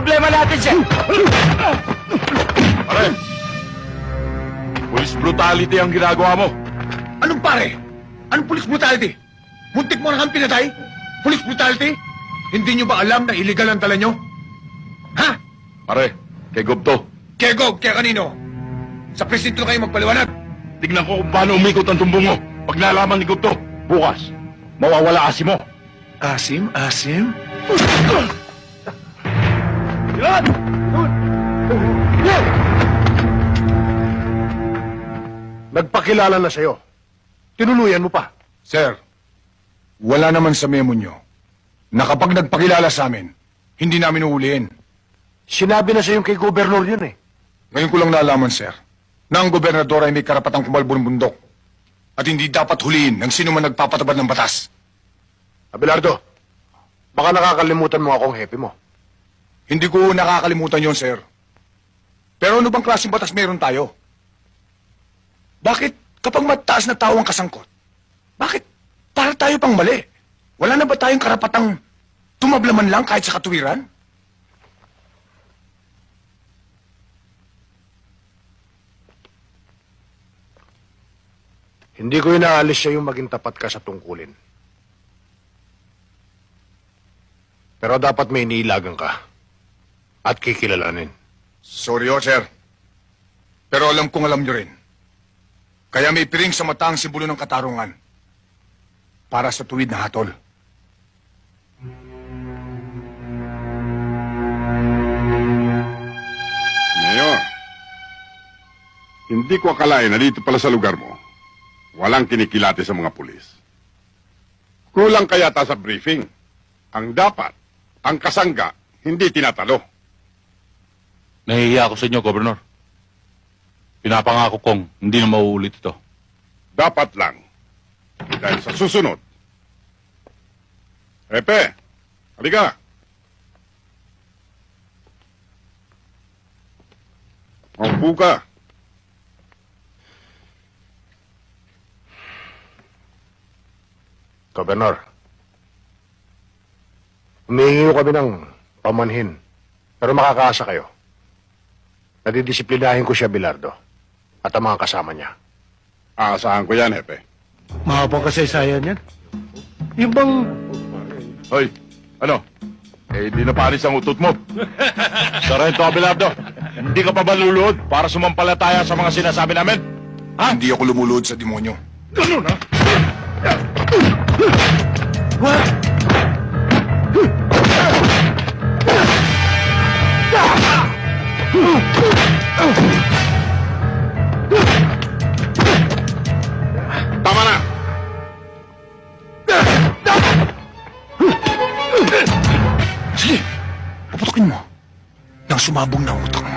problema natin siya. Pare, police brutality ang ginagawa mo. Anong pare? Anong police brutality? Muntik mo na kang pinatay? Police brutality? Hindi nyo ba alam na illegal ang dala nyo? Ha? Pare, kay Gobto. Kaya Gog, kaya kanino? Sa presinto na kayo magpaliwanag. Tignan ko kung paano umikot ang tumbong mo. Pag nalaman ni Gobto, bukas, mawawala asim mo. Asim? Asim? Yan! Nagpakilala na sa'yo. Tinuluyan mo pa. Sir, wala naman sa memo nyo na kapag nagpakilala sa amin, hindi namin uuliin. Sinabi na sa'yo kay gobernur yun eh. Ngayon ko lang nalaman, sir, na ang gobernador ay may karapatang kumalbo ng bundok at hindi dapat huliin ng sino man nagpapatabad ng batas. Abelardo, baka nakakalimutan mo akong hepe mo. Hindi ko nakakalimutan yon, sir. Pero ano bang klaseng batas meron tayo? Bakit kapag mataas na tao ang kasangkot, bakit para tayo pang mali? Wala na ba tayong karapatang tumablaman lang kahit sa katuwiran? Hindi ko inaalis siya yung maging tapat ka sa tungkulin. Pero dapat may iniilagan ka at kikilalanin. Sorry, sir. Pero alam kong alam nyo rin. Kaya may piring sa mata ang simbolo ng katarungan para sa tuwid na hatol. Mayor, hindi ko akalain na dito pala sa lugar mo, walang kinikilati sa mga pulis. Kulang kaya ta sa briefing. Ang dapat, ang kasangga, hindi tinatalo. Nahihiya ako sa inyo, Gobernador. Pinapangako kong hindi na mauulit ito. Dapat lang. Dahil sa susunod. Epe, halika. Maupo ka. Gobernur, humihingi kami ng pamanhin. Pero makakaasa kayo. Nadidisiplinahin ko siya, Bilardo. At ang mga kasama niya. Aasahan ko yan, Epe. Mahabang kasaysayan yan. Yung bang... Hoy, ano? Eh, di na panis ang utot mo. Sarento, Abelardo. Hindi ka pa ba luluhod para sumampalataya sa mga sinasabi namin? Hindi ako lumulod sa demonyo. Ganun, ha? Tama na! Sige, puputokin mo. Nang sumabong na ang utak mo.